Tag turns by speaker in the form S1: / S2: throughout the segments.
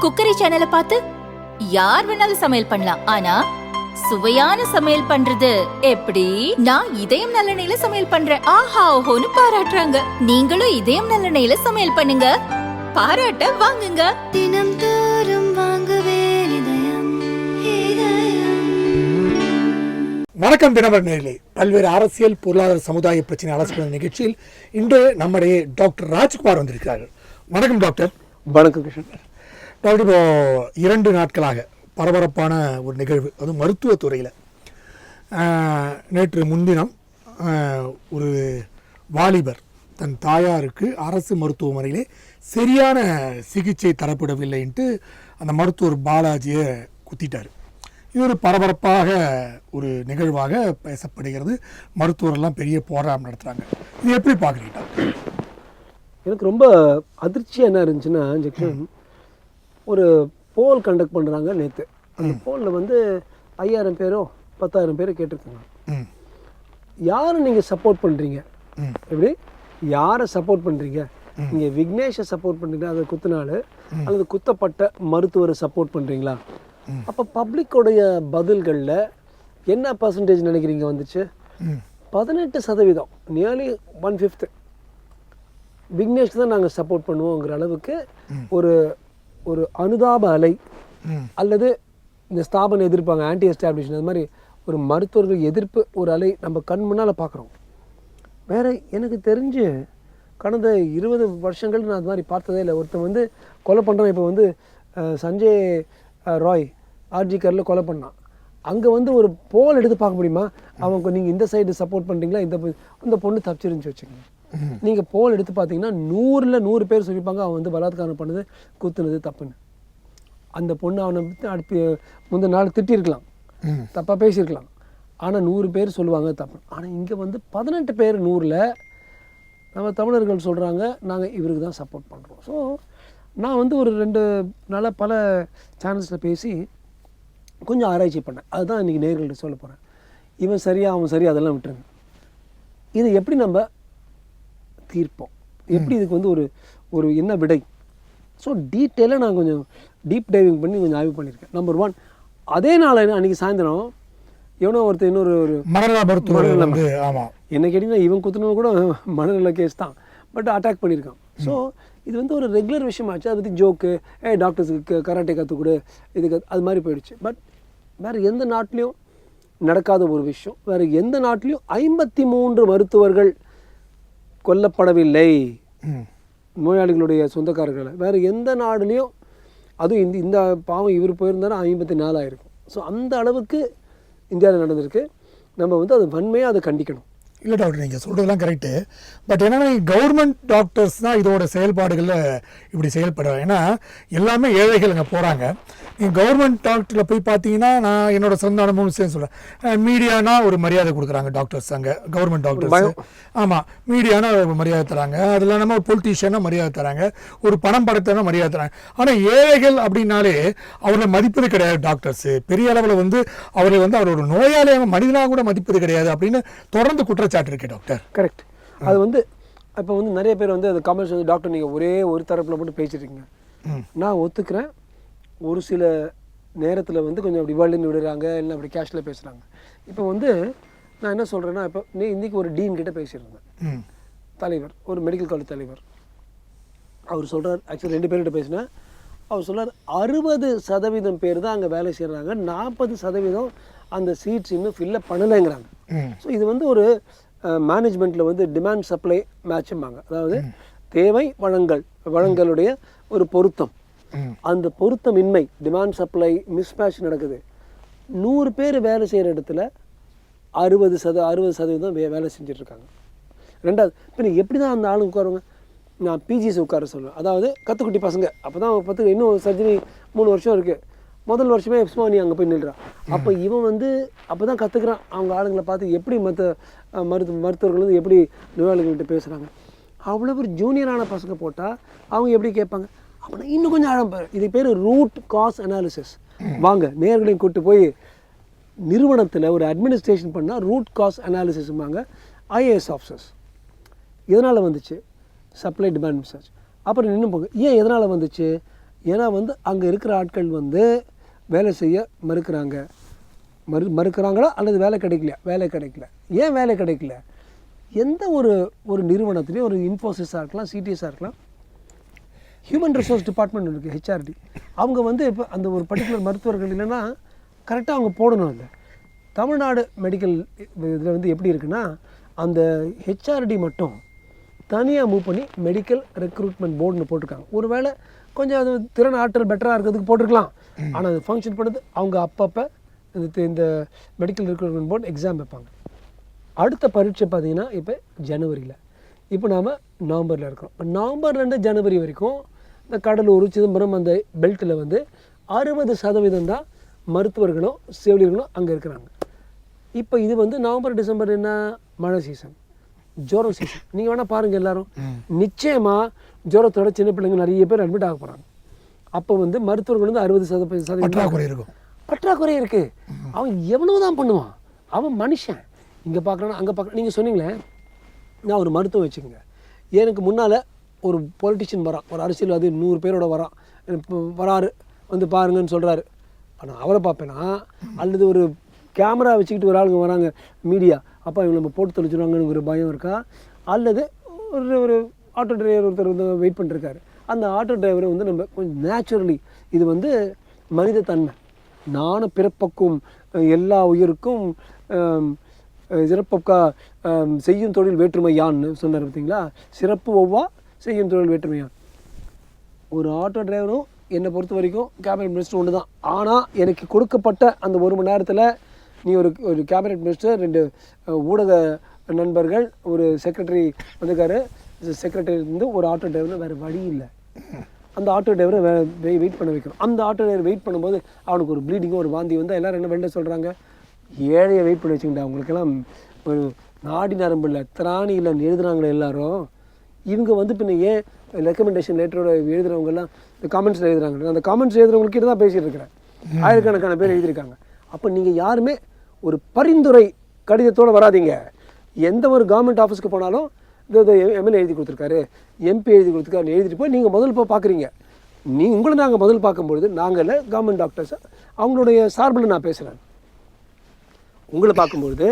S1: Cookery சேனலை பார்த்து யார் வேணாலும் சமையல் பண்ணலாம். ஆனா சுவையான சமையல் பண்றது எப்படி? நான் இதயம் நல்லெண்ணெயில சமையல் பண்றேன். ஆஹா ஓஹோன்னு பாராட்டுறாங்க. நீங்களும் இதயம் நல்லெண்ணெயில சமையல் பண்ணுங்க, பாராட்ட வாங்குங்க.
S2: தினம் தோறும் வாங்குவே இதயம்.
S3: வணக்கம் தினமலர் நேயர்களே. பல்வேறு அரசியல், பொருளாதார, சமுதாய பிரச்சனை ஆலோசனை நிகழ்ச்சியில் இன்று நம்முடைய டாக்டர் ராஜ்குமார் வந்திருக்கிறார்கள். வணக்கம் டாக்டர்.
S4: வணக்கம் கிருஷ்ணன்.
S3: டாக்டர், இப்போ 2 நாட்களாக பரபரப்பான ஒரு நிகழ்வு, அதுவும் மருத்துவத்துறையில். நேற்று முன்தினம் ஒரு வாலிபர் தன் தாயாருக்கு அரசு மருத்துவமனையிலே சரியான சிகிச்சை தரப்படவில்லைன்ட்டு அந்த மருத்துவர் பாலாஜியை குத்திட்டார். இது ஒரு பரபரப்பாக ஒரு நிகழ்வாக பேசப்படுகிறது. மருத்துவரெல்லாம் பெரிய போராட்டம் நடத்துகிறாங்க. இது எப்படி பார்க்குறீங்க?
S4: எனக்கு ரொம்ப அதிர்ச்சியாக என்ன இருந்துச்சுன்னா, ஜெக்ஷன் ஒரு போல் கண்டக்ட் பண்ணுறாங்க நேற்று. அந்த போலில் வந்து 5000 பேரோ 10,000 பேரோ கேட்டிருக்காங்க. யாரை நீங்கள் சப்போர்ட் பண்ணுறீங்க? எப்படி யாரை சப்போர்ட் பண்ணுறீங்க? நீங்கள் விக்னேஷை சப்போர்ட் பண்ணுறீங்களா, அதை குத்தினாலு, அல்லது குத்தப்பட்ட மருத்துவரை சப்போர்ட் பண்ணுறீங்களா? அப்போ பப்ளிக்கோடைய பதில்களில் என்ன பர்சன்டேஜ் நினைக்கிறீங்க வந்துச்சு? 18%, நியர்லி 1/5 விக்னேஷ் தான் நாங்கள் சப்போர்ட் பண்ணுவோங்கிற அளவுக்கு ஒரு ஒரு அனுதாப அலை, அல்லது இந்த ஸ்தாபன எதிர்ப்பாங்க, ஆன்டி எஸ்டாப்ளிஷ்மெண்ட், அது மாதிரி ஒரு மருத்துவர்கள் எதிர்ப்பு ஒரு அலை நம்ம கண் முன்னால் பார்க்குறோம். வேறு எனக்கு தெரிஞ்சு கடந்த 20 வருஷங்கள் நான் அது மாதிரி பார்த்ததே இல்லை. ஒருத்தன் வந்து கொலை பண்ணுறான். இப்போ வந்து சஞ்சய் ராய் ஆர்ஜிகரில் கொலை பண்ணான். அங்கே வந்து ஒரு போல் எடுத்து பார்க்க முடியுமா? அவங்க நீங்கள் இந்த சைடு சப்போர்ட் பண்ணுறீங்களா, இந்த பொண்ணு தப்பிச்சிருந்துச்சு வச்சுக்கோங்க. நீங்கள் போல் எடுத்து பார்த்தீங்கன்னா 100ல் 100 பேர் சொல்லிப்பாங்க அவன் வந்து பலாத்காரம் பண்ணது, குத்துனது தப்புன்னு. அந்த பொண்ணு அவனை அடுத்து முந்தின நாள் திட்டிருக்கலாம், தப்பாக பேசியிருக்கலாம். ஆனால் 100 பேர் சொல்லுவாங்க தப்பு. ஆனால் இங்கே வந்து 18 பேர் 100ல் நம்ம தமிழர்கள் சொல்கிறாங்க நாங்கள் இவருக்கு தான் சப்போர்ட் பண்ணுறோம். ஸோ நான் வந்து ஒரு 2 நாளாக பல சேனல்ஸில் பேசி கொஞ்சம் ஆராய்ச்சி பண்ணேன். அதுதான் இன்றைக்கி நேயர்கள்ட்ட சொல்ல போகிறேன். இவன் சரியா அவன் சரியா அதெல்லாம் விட்டுருங்க. இது எப்படி நம்ம தீர்ப்போம், எப்படி இதுக்கு வந்து ஒரு என்ன விடை? ஸோ டீட்டெயிலாக நான் கொஞ்சம் டீப் டைவிங் பண்ணி கொஞ்சம் ஆய்வு பண்ணியிருக்கேன். நம்பர் 1, அதே நாள் அன்றைக்கி சாயந்தரம் எவனோ ஒருத்தர் இன்னொரு
S3: மனநல மருத்துவர்
S4: என்ன கேட்டிங்கன்னா இவன் குத்துனவங்க கூட மனநல கேஸ் தான், பட் அட்டாக் பண்ணியிருக்கான். ஸோ இது வந்து ஒரு ரெகுலர் விஷயமாச்சு. அதை பற்றி ஜோக்கு, டாக்டர்ஸுக்கு கராட்டே கற்றுக்கொடு, இதுக்கு அது மாதிரி போயிடுச்சு. பட் வேறு எந்த நாட்டிலையும் நடக்காத ஒரு விஷயம். வேறு எந்த நாட்டிலையும் 53 மருத்துவர்கள் கொல்லப்படவில்லை, நோயாளிகளுடைய சொந்தக்காரர்களை. வேறு எந்த நாடுலேயும், அதுவும் இந்த பாவம் இவர் போயிருந்தாலும் 54 ஆயிருக்கும். ஸோ அந்த அளவுக்கு இந்தியாவில் நடந்திருக்கு. நம்ம வந்து அது வன்மையாக அதை கண்டிக்கணும்.
S3: இல்லை டாக்டர், நீங்கள் சொல்கிறதுலாம் கரெக்டு. பட் என்னென்னா கவர்மெண்ட் டாக்டர்ஸ் தான் இதோட செயல்பாடுகளில் இப்படி செயல்படுறாங்க. ஏன்னா எல்லாமே ஏழைகள் அங்கே போகிறாங்க. நீங்கள் கவர்மெண்ட் டாக்டரில் போய் பார்த்தீங்கன்னா, நான் என்னோட சொந்த அனுபவம் சொல்கிறேன், மீடியானா ஒரு மரியாதை கொடுக்குறாங்க டாக்டர்ஸ் அங்கே, கவர்மெண்ட் டாக்டர்ஸ். ஆமாம், மீடியானா ஒரு மரியாதை தராங்க. அதில் நம்ம ஒரு பொலிட்டீஷியனாக மரியாதை தராங்க, ஒரு பணம் படத்தான மரியாதை தராங்க. ஆனால் ஏழைகள் அப்படின்னாலே அவரை மதிப்பது கிடையாது டாக்டர்ஸு. பெரிய அளவில் வந்து அவரை வந்து அவர் ஒரு நோயாளியாக மனிதனாக கூட மதிப்பது கிடையாது அப்படின்னு தொடர்ந்து குற்றச்சாட்டு இருக்கு டாக்டர்.
S4: கரெக்ட். அது வந்து இப்போ வந்து நிறைய பேர் வந்து அந்த கமெண்ட்ஸ் வந்து, டாக்டர் நீங்கள் ஒரே ஒரு தரப்பில் மட்டும் பேசியிருக்கீங்க. நான் ஒத்துக்கிறேன், ஒரு சில நேரத்தில் வந்து கொஞ்சம் அப்படி வேர்ல்டுன்னு விடுறாங்க, இல்லை அப்படி கேஷில் பேசுகிறாங்க. இப்போ வந்து நான் என்ன சொல்கிறேன்னா, இப்போ இன்றைக்கி ஒரு டீன் கிட்டே பேசியிருந்தேன், தலைவர், ஒரு மெடிக்கல் காலேஜ் தலைவர். அவர் சொல்கிறார், ஆக்சுவலி 2 பேர்கிட்ட பேசினேன். அவர் சொல்கிறார் 60% பேர் தான் அங்கே வேலை செய்கிறாங்க, 40% அந்த சீட்ஸ் இன்னும் ஃபில்லப் பண்ணலைங்கிறாங்க. ஸோ இது வந்து ஒரு மேனேஜ்மெண்ட்டில் வந்து டிமாண்ட் சப்ளை மேட்சும்பாங்க. அதாவது தேவை வழங்கலுடைய ஒரு பொருத்தம். அந்த பொருத்தமின்மை, டிமாண்ட் சப்ளை மிஸ்மேட்ச் நடக்குது. 100 பேர் வேலை செய்கிற இடத்துல 60% வேலை செஞ்சிட்ருக்காங்க. ரெண்டாவது, இப்போ நீங்கள் எப்படி தான் அந்த ஆளுங்க உட்காருவாங்க? நான் பிஜிஸ் உட்கார சொல்லுவேன். அதாவது கற்றுக்குட்டி பசங்க, அப்போ தான் 10 இன்னும் சர்ஜரி 3 வருஷம் இருக்குது, முதல் வருஷமே எப்ஸ்மா நீ அங்கே போய் நில்றான். அப்போ இவன் வந்து அப்போ தான் கற்றுக்குறான் அவங்க ஆளுங்களை பார்த்து எப்படி மருத்துவர்கள் வந்து எப்படி நோயாளிகள்கிட்ட பேசுகிறாங்க. அவ்வளோ ஒரு ஜூனியரான பசங்க போட்டால் அவங்க எப்படி கேட்பாங்க? அப்படின்னா இன்னும் கொஞ்சம் ஆழம் பாரு. இது பேர் ரூட் காஸ் அனாலிசிஸ். வாங்க நேர்களையும் கூப்பிட்டு போய் நிறுவனத்தில் ஒரு அட்மினிஸ்ட்ரேஷன் பண்ணால் ரூட் காஸ் அனாலிசிஸ்பாங்க ஐஏஎஸ் ஆஃபீஸர்ஸ். எதனால் வந்துச்சு? Supply demand mismatch. அப்புறம் நின்று போங்க, ஏன் எதனால் வந்துச்சு? ஏன்னா வந்து அங்கே இருக்கிற ஆட்கள் வந்து வேலை செய்ய மறுக்கிறாங்களா அல்லது வேலை கிடைக்கல. ஏன் வேலை கிடைக்கல? எந்த ஒரு நிறுவனத்துலேயும் ஒரு இன்ஃபோசிஸாக இருக்கலாம், சிடிஎஸ்ஸாக இருக்கலாம், ஹியூமன் ரிசோர்ஸ் டிபார்ட்மெண்ட் இருக்குது, ஹெச்ஆர்டி. அவங்க வந்து இப்போ அந்த ஒரு பர்டிகுலர் மருத்துவர்கள் இல்லைன்னா கரெக்டாக அவங்க போடணும். இல்லை தமிழ்நாடு மெடிக்கல் இதில் வந்து எப்படி இருக்குன்னா, அந்த ஹெச்ஆர்டி மட்டும் தனியாக மூவ் பண்ணி மெடிக்கல் ரெக்ரூட்மெண்ட் போர்டுன்னு போட்டிருக்காங்க. ஒரு வேளை கொஞ்சம் அது திறன் ஆற்றல் பெட்டராக இருக்கிறதுக்கு போட்டிருக்கலாம். ஆனால் அது ஃபங்க்ஷன் பண்ணுறது அவங்க அப்பப்போ இந்த மெடிக்கல் ரெக்ரூட்மெண்ட் போர்டு எக்ஸாம் வைப்பாங்க. அடுத்த பரீட்சை பார்த்திங்கன்னா இப்போ ஜனவரியில், இப்போ நாம் நவம்பரில் இருக்கிறோம். இப்போ நவம்பர்லேருந்து ஜனவரி வரைக்கும் இந்த கடலூர், சிதம்பரம் அந்த பெல்ட்டில் வந்து 60% தான் மருத்துவர்களும் செவிலியர்களும் அங்கே இருக்கிறாங்க. இப்போ இது வந்து நவம்பர் டிசம்பர் என்ன மழை சீசன், ஜுரம் சீசன். நீங்கள் வேணால் பாருங்கள், எல்லோரும் நிச்சயமாக ஜுரத்தோட சின்ன பிள்ளைங்க நிறைய பேர் அட்மிட் ஆக போகிறாங்க. அப்போ வந்து மருத்துவர்கள் வந்து 60% பற்றாக்குறை இருக்குது. அவன் எவ்வளவு தான் பண்ணுவான், அவன் மனுஷன். இங்கே பார்க்குறான்னா அங்கே பார்க்குறான். நீங்கள் சொன்னீங்களே, நான் ஒரு மருத்துவம் வச்சுக்கோங்க, எனக்கு முன்னால் ஒரு பொலிட்டிஷியன் வரான், ஒரு அரசியல்வாதி 100 பேரோட வரான், வராரு வந்து பாருங்கன்னு சொல்கிறாரு. ஆனால் அவரை பார்ப்பேன்னா, அல்லது ஒரு கேமரா வச்சுக்கிட்டு ஒரு ஆளுங்க வராங்க மீடியா, அப்போ இவங்க நம்ம போட்டு தொலைச்சிடுவாங்கன்னு ஒரு பயம் இருக்கா? அல்லது ஒரு ஆட்டோ டிரைவர் ஒருத்தர் வந்து வெயிட் பண்ணிருக்காரு, அந்த ஆட்டோ டிரைவரை வந்து நம்ம கொஞ்சம் நேச்சுரலி, இது வந்து மனித தன்மை, நானும் பிறப்பக்கும் எல்லா உயிருக்கும் சிறப்பக்கா செய்யும் தொழில் வேற்றுமையான்னு சொன்னார் பார்த்தீங்களா? சிறப்பு ஒவ்வா செய்யும் தொழில் வேற்றுமையான். ஒரு ஆட்டோ டிரைவரும் என்னை பொறுத்த வரைக்கும் கேபினட் மினிஸ்டர் ஒன்று தான். ஆனால் எனக்கு கொடுக்கப்பட்ட அந்த 1 மணி நேரத்தில் நீ ஒரு கேபினட் மினிஸ்டர், 2 ஊடக நண்பர்கள், ஒரு செக்ரட்டரி வந்திருக்காரு, செக்ரட்டரி இருந்து ஒரு ஆட்டோ டிரைவர், வேறு வழி இல்லை. அந்த ஆட்டோ டிரைவரை வெயிட் பண்ண வைக்கணும். அந்த ஆட்டோ டிரைவர் வெயிட் பண்ணும்போது அவனுக்கு ஒரு ப்ளீடிங்கோ ஒரு வாந்தி வந்து எல்லோரும் என்ன வெளில சொல்கிறாங்க, ஏழையை வெயிட் பண்ணி வச்சுக்கிட்டா, அவங்களுக்கெல்லாம் ஒரு நாடி நரம்பு இல்லை, திராணி இல்லைன்னு எழுதுகிறாங்களே எல்லாரும். இவங்க வந்து பின்ன ஏன் ரெக்கமெண்டேஷன் லெட்டரோட எழுதுகிறவங்கெல்லாம் இந்த காமெண்ட்ஸில் எழுதுகிறாங்க. அந்த காமெண்ட்ஸ் எழுதுகிறவங்கக்கிட்ட தான் பேசிகிட்டு இருக்கிறேன். ஆயிரக்கணக்கான பேர் எழுதியிருக்காங்க. அப்போ நீங்கள் யாருமே ஒரு பரிந்துரை கடிதத்தோடு வராதிங்க. எந்த ஒரு கவர்மெண்ட் ஆஃபீஸ்க்கு போனாலும் இந்த எம்எல்ஏ எழுதி கொடுத்துருக்காரு, எம்பி எழுதி கொடுத்துருக்காரு, எழுதிட்டு போய் நீங்கள் முதல் போய் பார்க்குறீங்க. உங்களை நாங்கள் முதல் பார்க்கும்பொழுது நாங்கள் கவர்மெண்ட் டாக்டர்ஸ் அவங்களுடைய சார்பில் நான் பேசுகிறேன். உங்களை பார்க்கும்பொழுது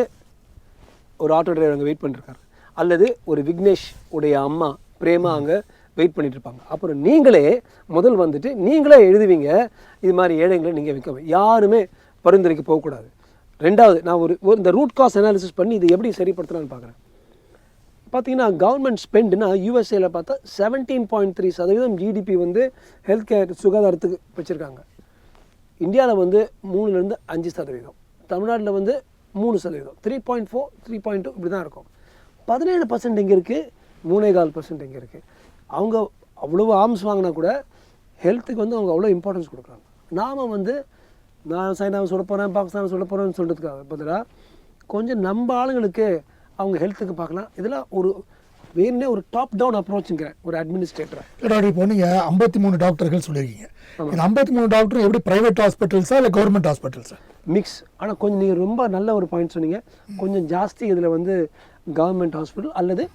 S4: ஒரு ஆட்டோ டிரைவர் அங்கே வெயிட் பண்ணிருக்காரு, அல்லது ஒரு விக்னேஷ் உடைய அம்மா பிரேமா அங்கே வெயிட் பண்ணிட்டு இருப்பாங்க. அப்புறம் நீங்களே முதல் வந்துட்டு நீங்களே எழுதுவீங்க, இது மாதிரி ஏழைங்களை நீங்கள் வைக்க யாருமே பரிந்துரைக்கு போகக்கூடாது. ரெண்டாவது, நான் ஒரு இந்த ரூட் காஸ் அனாலிசிஸ் பண்ணி இது எப்படி சரிப்படுத்தலான்னு பார்க்குறேன். பார்த்தீங்கன்னா கவர்மெண்ட் ஸ்பெண்டுனா யூஎஸ்ஏல பார்த்தா 17.3% ஜிடிபி வந்து ஹெல்த் கேர் சுகாதாரத்துக்கு வச்சுருக்காங்க. இந்தியாவில் வந்து 3-5%, தமிழ்நாட்டில் வந்து 3%, 3.4, 3.2 இப்படி தான் இருக்கும். 17% எங்கே இருக்குது, 3.25% எங்கே இருக்குது. அவங்க அவ்வளோ ஆர்ம்ஸ் வாங்கினா கூட ஹெல்த்துக்கு வந்து அவங்க அவ்வளோ இம்பார்ட்டன்ஸ் கொடுக்குறாங்க. நாம் வந்து நான் சைனாவை சொல்ல போகிறேன், பாகிஸ்தானை சொல்ல போகிறேன்னு சொல்கிறதுக்காக பதிலாக கொஞ்சம் நம்ம ஆளுங்களுக்கு அவங்க ஹெல்த்துக்கு பார்க்கலாம். இதெல்லாம் ஒரு வேணுனே ஒரு டாப் டவுன் அப்ரோச்சுங்கிறேன் ஒரு அட்மினிஸ்ட்ரேட்டராக.
S3: இப்போ நீங்கள் 53 டாக்டர்கள் சொல்லியிருக்கீங்க. இந்த 53 டாக்டரும் எப்படி ப்ரைவேட் ஹாஸ்பிட்டல்ஸா இல்லை கவர்மெண்ட் ஹாஸ்பிட்டல்ஸா?
S4: மிக்ஸ். ஆனால் கொஞ்சம் நீங்கள் ரொம்ப நல்ல ஒரு பாயிண்ட் சொன்னீங்க. கொஞ்சம் ஜாஸ்தி இதில் வந்து கவர்மெண்ட் ஹாஸ்பிட்டல் அல்லது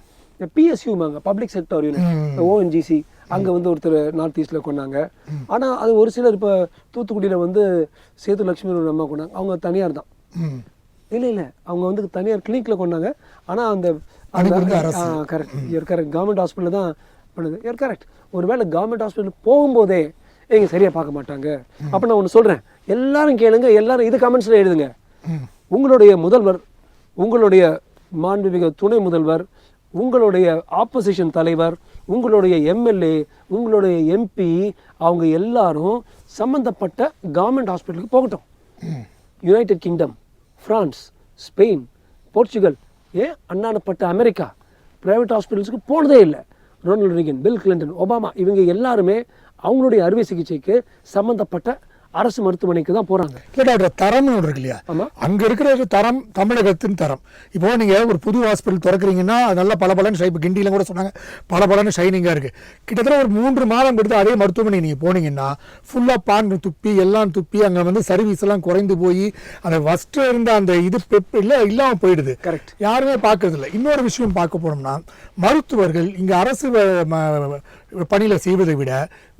S4: பிஎஸ்யூமாங்க, பப்ளிக் செக்டர் யூனிட், ஓஎன்ஜிசி அங்கே வந்து ஒருத்தர் நார்த் ஈஸ்ட்டில் கொண்டாங்க. ஆனால் அது ஒரு சிலர் இப்போ தூத்துக்குடியில் வந்து சேது லட்சுமி ஒரு அம்மா கொண்டாங்க, அவங்க தனியார் தான். இல்லை அவங்க வந்து தனியார் கிளினிக்கில் கொண்டாங்க. ஆனால் அந்த கரெக்ட் கவர்மெண்ட் ஹாஸ்பிட்டலில் தான் பண்ணுது. கரெக்ட். ஒருவேளை கவர்மெண்ட் ஹாஸ்பிட்டல் போகும்போதே எங்க சரியாக பார்க்க மாட்டாங்க. அப்போ நான் ஒன்று சொல்கிறேன், எல்லாரும் கேளுங்க, எல்லாரும் இது கமெண்ட்ஸில் எழுதுங்க. உங்களுடைய முதல்வர், உங்களுடைய மாண்புமிகு துணை முதல்வர், உங்களுடைய ஆப்போசிஷன் தலைவர், உங்களுடைய எம்எல்ஏ, உங்களுடைய எம்பி, அவங்க எல்லாரும் சம்மந்தப்பட்ட கவர்மெண்ட் ஹாஸ்பிட்டலுக்கு போகட்டும். United Kingdom, France, Spain, Portugal, ஏன் அண்ணானப்பட்ட அமெரிக்கா ப்ரைவேட் ஹாஸ்பிட்டல்ஸுக்கு போனதே இல்லை. Ronald Reagan, Bill Clinton, Obama இவங்க எல்லாருமே அவங்களுடைய அறுவை சிகிச்சைக்கு சம்மந்தப்பட்ட அரசு மருத்துவமனைக்கு தான் போகிறாங்க.
S3: இல்லை டாக்டர், தரம்னு ஒன்று இருக்கு இல்லையா? ஆமாம். அங்கே இருக்கிற தரம் தமிழகத்தின் தரம். இப்போ நீங்கள் ஒரு புது ஹாஸ்பிட்டல் திறக்கிறீங்கன்னா அது நல்லா பலபலன்னு இப்போ கிண்டியில் கூட சொன்னாங்க பலபலன்னு ஷைனிங்காக இருக்குது. கிட்டத்தட்ட ஒரு 3 மாதம் எடுத்து அதே மருத்துவமனை நீங்கள் போனீங்கன்னா ஃபுல்லாக பான் துப்பி எல்லாம் துப்பி அங்கே வந்து சர்வீஸ் எல்லாம் குறைந்து போய் அந்த ஃபஸ்ட்டு இருந்த அந்த இது இல்லாமல் போயிடுது. கரெக்ட். யாருமே பார்க்கறதில்ல. இன்னொரு விஷயம் பார்க்க போனோம்னா, மருத்துவர்கள் இங்கே அரசு பணியில் செய்வதை விட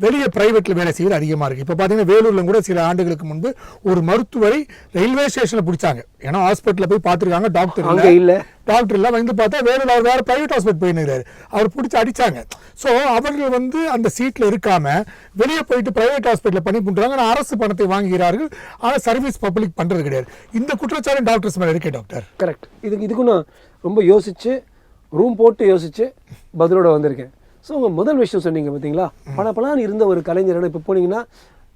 S3: வெளியே பிரைவேட்டில் வேலை செய்வது அதிகமாக இருக்குது. இப்போ பார்த்தீங்கன்னா வேலூரில் கூட சில ஆண்டுகளுக்கு முன்பு ஒரு மருத்துவரை ரயில்வே ஸ்டேஷனில் பிடிச்சாங்க. ஏன்னா ஹாஸ்பிட்டலில் போய் பார்த்துருக்காங்க, டாக்டர் இல்லை வந்து பார்த்தா வேலூர் அவர் வேறு ப்ரைவேட் ஹாஸ்பிட்டல் போயிருந்தாரு, அவர் பிடிச்சி அடித்தாங்க. ஸோ அவர்கள் வந்து அந்த சீட்டில் இருக்காமல் வெளியே போயிட்டு ப்ரைவேட் ஹாஸ்பிட்டலில் பண்ணி பண்ணுறாங்க. ஆனால் அரசு பணத்தை வாங்குகிறார்கள், ஆனால் சர்வீஸ் பப்ளிக் பண்ணுறது கிடையாது. இந்த குற்றச்சாட்டு டாக்டர்ஸ் மேலே இருக்கே டாக்டர்.
S4: கரெக்ட். இதுக்கும் நான் ரொம்ப யோசிச்சு ரூம் போட்டு யோசிச்சு பதிலோட வந்திருக்கேன். ஸோ உங்கள் முதல் விஷயம் சொன்னீங்க பார்த்தீங்களா, பலன்னு இருந்த ஒரு கலைஞரோட இப்போ போனீங்கன்னா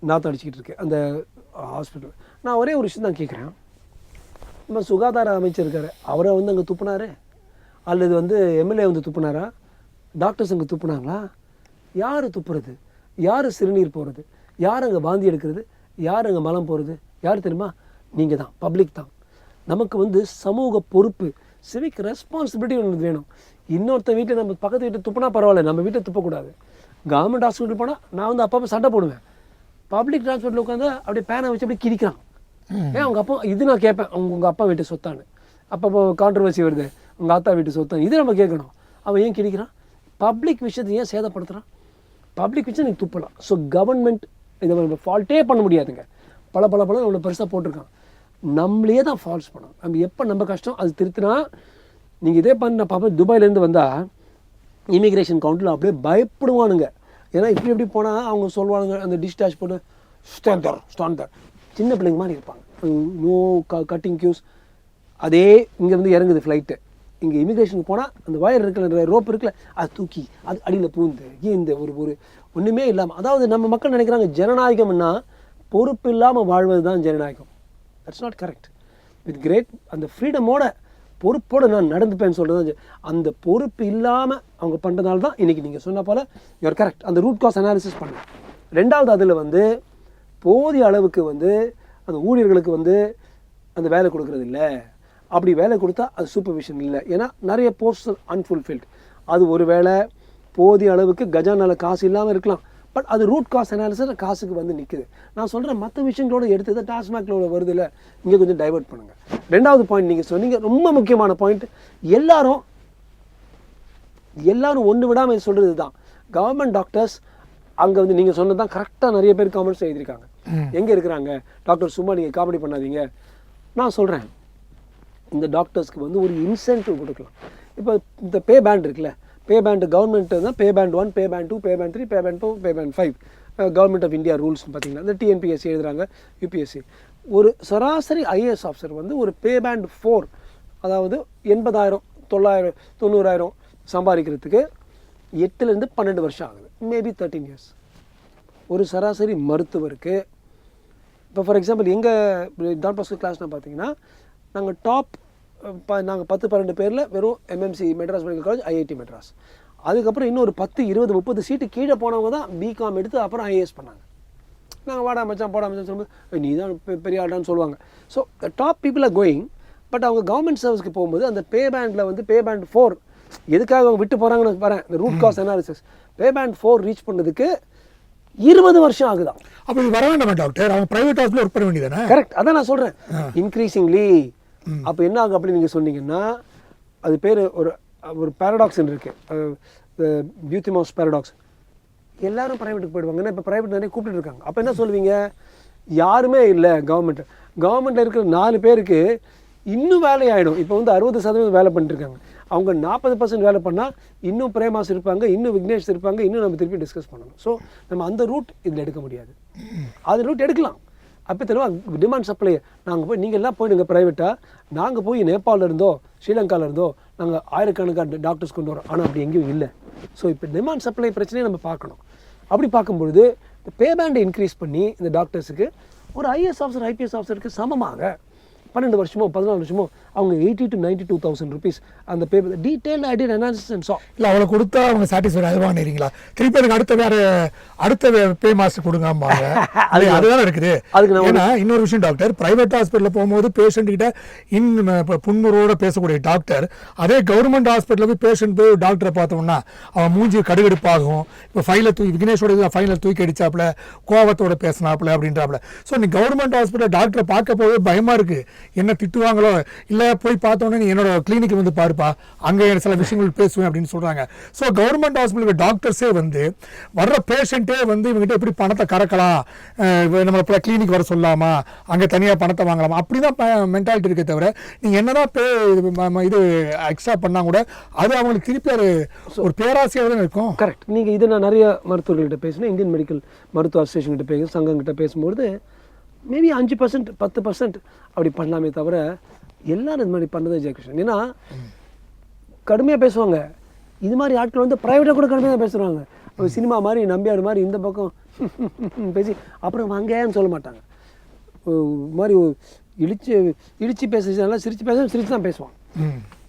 S4: நாற்றம் அடிச்சுக்கிட்டு இருக்கு அந்த ஹாஸ்பிட்டல். நான் ஒரே ஒரு விஷயம் தான் கேட்குறேன், நம்ம சுகாதார அமைச்சர் இருக்காரு, அவரை வந்து அங்கே துப்புனாரு அல்லது வந்து எம்எல்ஏ வந்து துப்புனாரா, டாக்டர்ஸ் அங்கே துப்புனாங்களா? யார் துப்புறது, யார் சிறுநீர் போகிறது, யார் அங்கே வாந்தி எடுக்கிறது, யார் அங்கே மலம் போகிறது, யார் தெரியுமா? நீங்கள் தான், பப்ளிக் தான். நமக்கு வந்து சமூக பொறுப்பு, சிவிக் ரெஸ்பான்சிபிலிட்டி ஒன்று வேணும். இன்னொருத்த வீட்டில் நம்ம பக்கத்து வீட்டை துப்புனா பரவாயில்ல, நம்ம வீட்டை துப்பக்கூடாது. கவர்மெண்ட் ஹாஸ்பிட்டல் போனால் நான் வந்து அப்பப்போ சண்டை போடுவேன். பப்ளிக் டிரான்ஸ்போர்ட்டில் உட்காந்து அப்படியே பேனை வச்சு அப்படி கிரிக்கிறான். ஏன் அவங்க அப்பா இது நான் கேட்பேன், உங்கள் அப்பா வீட்டு சொத்தான்னு. அப்பப்போ கான்ட்ரவர்சி வருது, உங்கள் ஆத்தா வீட்டு சொத்தான், இது நம்ம கேட்கணும். அவன் ஏன் கிரிக்கிறான்? பப்ளிக் விஷயத்தை ஏன் சேதப்படுத்துகிறான்? பப்ளிக் விஷயம் நீங்கள் துப்பலாம். ஸோ கவர்மெண்ட் இதை நம்ம ஃபால்ட்டே பண்ண முடியாதுங்க. பல அவ்வளோ பெருசாக போட்டிருக்கான். நம்மளே தான் ஃபால்ஸ் பண்ணோம். நம்ம எப்போ நம்ம கஷ்டம் அது திருத்தினா. நீங்கள் இதே பண்ண நான் பார்ப்பேன், துபாயிலேருந்து வந்தால் இமிக்ரேஷன் கவுண்டரில் அப்படியே பயப்படுவானுங்க. ஏன்னா இப்படி போனால் அவங்க சொல்லுவானுங்க, அந்த டிஸ்டாச் போட்டு ஸ்டாண்டர் சின்ன பிள்ளைங்க மாதிரி இருப்பாங்க, நோ கட்டிங் கியூஸ். அதே இங்கே வந்து இறங்குது ஃப்ளைட்டு, இங்கே இமிக்ரேஷனுக்கு போனால் அந்த வயர் இருக்குல்ல, ரோப் இருக்குல்ல, அது தூக்கி அது அடியில் பூந்து இந்த ஒரு ஒன்றுமே இல்லாமல். அதாவது நம்ம மக்கள் நினைக்கிறாங்க ஜனநாயகம்னா பொறுப்பு இல்லாமல் வாழ்வது தான் ஜனநாயகம். That's not correct. With great அந்த ஃப்ரீடமோட பொறுப்போடு நான் நடந்துப்பேன்னு சொல்கிறது, அந்த பொறுப்பு இல்லாமல் அவங்க பண்ணுறதால தான் இன்றைக்கி நீங்கள் சொன்ன போல் யூஆர் கரெக்ட். அந்த ரூட் காஸ் அனாலிசிஸ் பண்ணலாம். ரெண்டாவது, அதில் வந்து போதிய அளவுக்கு வந்து அந்த ஊழியர்களுக்கு வந்து அந்த வேலை கொடுக்குறது இல்லை. அப்படி வேலை கொடுத்தா அது சூப்பர்விஷன் இல்லை. ஏன்னா நிறைய போஸ்ட் அன்ஃபுல்ஃபில்ட். அது ஒரு வேலை போதிய அளவுக்கு கஜானால காசு இல்லாமல் இருக்கலாம், பட் அது ரூட் காஸ் அனாலிசிஸ் காசுக்கு வந்து நிற்குது. நான் சொல்கிறேன் மற்ற விஷயங்களோட எடுத்து டாஸ்மாக்லோட வருது இல்லை, இங்கே கொஞ்சம் டைவர்ட் பண்ணுங்கள். ரெண்டாவது பாயிண்ட் நீங்கள் சொன்னீங்க, ரொம்ப முக்கியமான பாயிண்ட். எல்லாரும் ஒன்று விடாமல் சொல்கிறது தான், கவர்மெண்ட் டாக்டர்ஸ் அங்கே வந்து நீங்கள் சொன்னது தான் கரெக்டாக. நிறைய பேர் காமெண்ட்ஸ் எழுதியிருக்காங்க, எங்கே இருக்கிறாங்க டாக்டர், சும்மா நீங்கள் காமெடி பண்ணாதீங்க. நான் சொல்கிறேன், இந்த டாக்டர்ஸ்க்கு வந்து ஒரு இன்சென்டிவ் கொடுக்கலாம். இப்போ இந்த பே பேண்ட் இருக்குல்ல, பே பேண்ட் கவர்மெண்ட் தான் pay band 1, pay band 2, pay band 3, pay band 4, pay band 5 government of India ரூல்ஸ்னு பார்த்தீங்கன்னா இந்த டிஎன்பிஎஸ்சி எழுதுகிறாங்க, யூபிஎஸ்சி. ஒரு சராசரி ஐஏஎஸ் ஆஃபீஸர் வந்து ஒரு பே பேண்ட் 4, அதாவது 80,000, 900,000, 90,000 சம்பாதிக்கிறதுக்கு 8 to 12 வருஷம் ஆகுது, மேபி 13 years. ஒரு சராசரி மருத்துவருக்கு இப்போ ஃபார் எக்ஸாம்பிள் எங்கள் டாக்டர்ஸ் கிளாஸ்னால் பார்த்தீங்கன்னா நாங்கள் நாங்கள் 10-12 பேரில் வெறும் MMC Madras medical college, IIT Madras. அதுக்கப்புறம் இன்னும் ஒரு 10, 20, 30 சீட்டு கீழே போனவங்க தான் பிகாம் எடுத்து அப்புறம் ஐஏஎஸ் பண்ணாங்க. நாங்கள் வாடா மச்சான் போடா மச்சான் சொல்லும்போது நீ தான் பெரிய ஆடான்னு சொல்லுவாங்க. So top people are going. But அவங்க கவர்மெண்ட் சர்வீஸ்க்கு போகும்போது அந்த பே பேண்டில் வந்து பே பேண்ட் 4 எதுக்காக அவங்க விட்டு போகிறாங்கன்னு வரேன், இந்த ரூட் காஸ் அனாலிசிஸ். பே பேண்ட் 4 ரீச் பண்ணுறதுக்கு 20 வருஷம் ஆகுதான்.
S3: அப்போ இது வர வேண்டாமா டாக்டர், அவங்க பிரைவேட் ஹாஸ்பிட்டல் ஒர்க் பண்ண வேண்டியதானே?
S4: கரெக்ட், அதான் நான் சொல்கிறேன். இன்க்ரீசிங்லி அப்போ என்ன ஆகும் அப்படின்னு நீங்கள் சொன்னீங்கன்னா, அது பேர் ஒரு பேரடாக்ஸ்ன்னு இருக்குது, பியூத்திமாஸ் பேரடாக்ஸ். எல்லாரும் ப்ரைவேட்டுக்கு போயிடுவாங்க. ஏன்னா இப்போ ப்ரைவேட் நிறைய கூப்பிட்டு இருக்காங்க. அப்போ என்ன சொல்லுவீங்க, யாருமே இல்லை கவர்மெண்ட்டில் இருக்கிற 4 பேருக்கு இன்னும் வேலையாயிடும். இப்போ வந்து 60% வேலை பண்ணிட்டுருக்காங்க. அவங்க 40% வேலை பண்ணால் இன்னும் பிரேமாஸ் இருப்பாங்க, இன்னும் விக்னேஷ் இருப்பாங்க, இன்னும் நம்ம திருப்பி டிஸ்கஸ் பண்ணணும். ஸோ நம்ம அந்த ரூட் இதில் எடுக்க முடியாது. அது ரூட் எடுக்கலாம். அப்போ தெரியுமா டிமாண்ட் சப்ளை. நாங்கள் போய் நீங்கள் எல்லாம் போயிடுங்க ப்ரைவேட்டாக, நாங்கள் போய் நேபாளில் இருந்தோ ஸ்ரீலங்காவில் இருந்தோ நாங்கள் ஆயிரக்கணக்கான டாக்டர்ஸ் கொண்டு வரோம். ஆனால் அப்படி எங்கேயும் இல்லை. ஸோ இப்போ டிமாண்ட் சப்ளை பிரச்சனையை நம்ம பார்க்கணும். அப்படி பார்க்கும்பொழுது இந்த பே பேண்டை இன்க்ரீஸ் பண்ணி இந்த டாக்டர்ஸுக்கு ஒரு ஐஏஎஸ் ஆஃபீஸர் ஐபிஎஸ் ஆஃபீஸருக்கு சமமாக 12 வருஷமோ 14 வருஷமோ அவங்க 80,000 to 92,000 rupees அந்த pay detail idea analysis and so
S3: இல்லை அவ்வளோ கொடுத்தா அவங்க சாட்டிஸ்ஃபைட் ஆகிடுவாங்கிறீங்களா? திருப்பி அதுக்கு அடுத்த பே மாஸ்டர் கொடுங்காம்பாங்க. அதுதான் இருக்குது. அதுக்கு ஏன்னா இன்னொரு விஷயம் டாக்டர், பிரைவேட் ஹாஸ்பிட்டலில் போகும்போது பேஷண்ட் கிட்ட இப்போ புன்முறோட பேசக்கூடிய டாக்டர், அதே கவர்மெண்ட் ஹாஸ்பிட்டலில் போய் பேஷண்ட் போய் டாக்டரை பார்த்தோம்னா அவன் மூஞ்சி கடுகடுப்பாகும். இப்போ விக்னேஷோட ஃபைலில் தூக்கி அடிச்சாப்புல, கோவத்தோட பேசினாப்புல அப்படின்றாப்புல. ஸோ நீ கவர்மெண்ட் ஹாஸ்பிட்டல் டாக்டரை பார்க்க போகவே பயமாக இருக்குது. என்ன திட்டுவாங்களோ, இல்லை போய் பார்த்தோன்னே நீ என்னோட கிளினிக் வந்து பாருப்பா, அங்கே சில விஷயங்கள் பேசுவேன் அப்படின்னு சொல்கிறாங்க. ஸோ கவர்மெண்ட் ஹாஸ்பிட்டலுக்கு டாக்டர்ஸே வந்து வர்ற பேஷண்ட்டே வந்து இவங்ககிட்ட எப்படி பணத்தை கறக்கலாம், நம்ம இப்போ கிளினிக் வர சொல்லாமா, அங்கே தனியாக பணத்தை வாங்கலாமா, அப்படி தான் மென்டாலிட்டி இருக்கே தவிர நீங்கள் என்னதான் இது எக்ஸ்ட்ரா பண்ணால் கூட அது அவங்களுக்கு திருப்பி ஒரு பேராசையாக தான் இருக்கும்.
S4: கரெக்ட். நீங்கள் இதை நான் நிறைய மருத்துவர்கள்ட்ட பேசினேன், இந்தியன் மெடிக்கல் மருத்துவ அசோசியேஷன்கிட்ட சங்கங்கிட்ட பேசும்போது மேபி 5% 10% அப்படி பண்ணலாமே தவிர எல்லாரும் இது மாதிரி பண்ணதே ஜெயகிருஷ்ணன். ஏன்னா கடுமையாக பேசுவாங்க, இது மாதிரி ஆட்கள் வந்து ப்ரைவேட்டாக கூட கடுமையாக பேசுகிறாங்க. சினிமா மாதிரி நம்பியார் மாதிரி இந்த பக்கம் பேசி அப்புறம் வாங்கன்னு சொல்ல மாட்டாங்க. மாதிரி இடிச்சு பேசுறதுனால சிரிச்சு தான் பேசுவான்.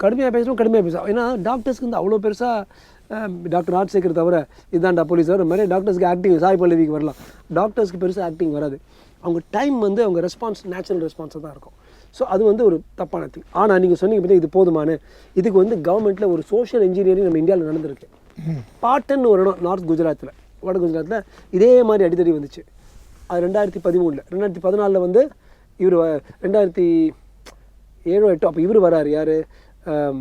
S4: கடுமையாக பேசுவான். ஏன்னா டாக்டர்ஸ்க்கு வந்து அவ்வளோ பெருசாக டாக்டர் ராஜசேகர் தவிர இதான்டா போலீஸ் வர மாதிரி டாக்டர்ஸ்க்கு ஆக்டிங் சாய் பல்லவிக்கு வரலாம், டாக்டர்ஸ்க்கு பெருசாக ஆக்டிங் வராது. அவங்க டைம் வந்து அவங்க ரெஸ்பான்ஸ் நேச்சுரல் ரெஸ்பான்ஸாக தான் இருக்கும். ஸோ அது வந்து ஒரு தப்பான திங். ஆனால் நீங்கள் சொன்னீங்க பற்றி இது போதுமான, இதுக்கு வந்து கவர்மெண்ட்டில் ஒரு சோஷியல் இன்ஜினியரிங் நம்ம இந்தியாவில் நடந்திருக்கு. பாட்டன்னு ஒரு இடம் நார்த் குஜராத்தில், வட குஜராத்தில் இதே மாதிரி அடித்தடி வந்துச்சு. அது 2013. 2014 வந்து இவர் 2007 8 அப்போ இவர் வராரு, யார்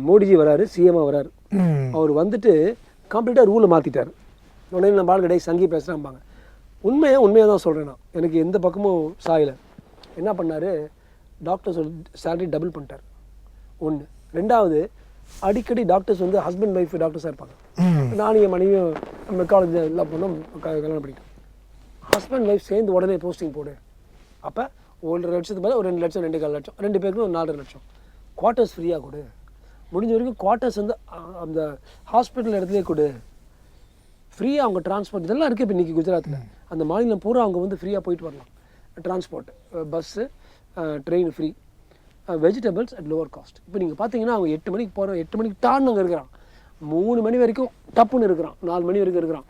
S4: மோடிஜி வராரு, சிஎம்மாக வராரு. அவர் வந்துட்டு கம்ப்ளீட்டாக ரூலை மாற்றிட்டார். உடனே நம்ம ஆள் கிடையாது சங்கி பேசுகிறாம்பாங்க. உண்மையாக தான் சொல்கிறேன் நான், எனக்கு எந்த பக்கமும் சாயலை. என்ன பண்ணார், டாக்டர்ஸ் சேலரி டபுள் பண்ணிட்டார். 1. 2வது அடிக்கடி டாக்டர்ஸ் வந்து ஹஸ்பண்ட் ஒய்ஃப் டாக்டர்ஸாக இருப்பாங்க. நானும் என் மனைவியும் நம்ம காலேஜ் எல்லாம் பண்ணோம், கல்யாணம் பண்ணிட்டோம். ஹஸ்பண்ட் ஒய்ஃப் சேர்ந்து உடனே போஸ்டிங் போடு. அப்போ 1.5 லட்சத்துக்கு மேலே ஒரு 2 லட்சம் 2.25 லட்சம், 2 பேருக்கும் ஒரு 4.5 லட்சம். குவார்ட்டர்ஸ் ஃப்ரீயாக கொடு, முடிஞ்ச வரைக்கும் குவார்ட்டர்ஸ் வந்து அந்த ஹாஸ்பிட்டல் இடத்துலேயே கொடு, ஃப்ரீயாக அவங்க டிரான்ஸ்போர்ட் இதெல்லாம் இருக்குது. இப்போ இன்றைக்கி குஜராத்தில் அந்த மாநிலம் பூரா அவங்க வந்து ஃப்ரீயாக போயிட்டு வரலாம். Transport, bus, train free, vegetables at lower cost. இப்போ நீங்கள் பார்த்தீங்கன்னா அவங்க 8 மணிக்கு போகிறோம், 8 மணிக்கு டான்னு அங்கே இருக்கிறான், 3 மணி வரைக்கும் டப்புன்னு இருக்கிறான், 4 மணி வரைக்கும் இருக்கிறான்,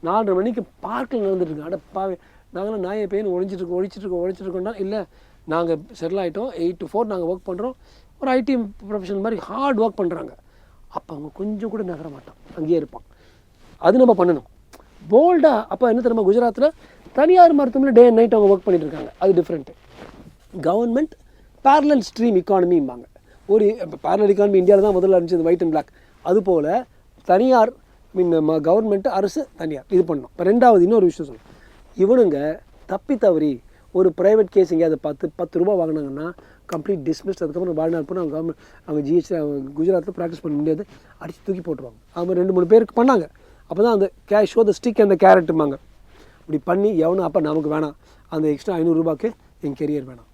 S4: 4:30 மணிக்கு பார்க்கில் நடந்துட்டுருக்கோம். அட பாவே, நாங்களாம் நாயை பேன்னு ஒழிச்சிட்ருக்கோம்னா இல்லை, நாங்கள் செட்டில் ஆகிட்டோம், 8 to 4 நாங்கள் ஒர்க் பண்ணுறோம். ஒரு ஐடி ப்ரொஃபஷனல் மாதிரி ஹார்ட் ஒர்க் பண்ணுறாங்க. அப்போ அவங்க கொஞ்சம் கூட நகர மாட்டான், அங்கேயே இருப்பான். அது நம்ம பண்ணணும் போல்டாக. அப்போ என்ன தெரியுமா, குஜராத்தில் தனியார் மருத்துவமனை டே அண்ட் நைட் அவங்க ஒர்க் பண்ணிட்டு இருக்காங்க. அது டிஃப்ரெண்ட்டு. கவர்மெண்ட் பேரலல் ஸ்ட்ரீம் எக்கானமிம்பாங்க. ஒரு பேரலல் எக்கானமி இந்தியாவில் தான் முதல்ல இருந்துச்சு, ஒயிட் அண்ட் பிளாக். அதுபோல் தனியார் கவர்மெண்ட்டு, அரசு, தனியார் இது பண்ணணும். இப்போ 2வது இன்னொரு விஷயம் சொல்லணும், இவனுங்க தப்பி தவறி ஒரு ப்ரைவேட் கேஸ் எங்கேயாவது 10 ரூபா வாங்கினாங்கன்னா கம்ப்ளீட் டிஸ்மிஸ்ட். அதுக்கப்புறம் வாழ்நாள் போனால் அவங்க கவர்மெண்ட் அவங்க குஜராத்தில் ப்ராக்டிஸ் பண்ண முடியாது, அடித்து தூக்கி போட்டுருவாங்க. அவங்க 2-3 பேருக்கு பண்ணாங்க. அப்போ தான் அந்த ஷோ த ஸ்டிக் அந்த கேரட்டுமாங்க. இப்படி பண்ணி எவனும் அப்போ நமக்கு வேணாம், அந்த எக்ஸ்ட்ரா 500 ரூபாய்க்கு என் கெரியர் வேணாம்.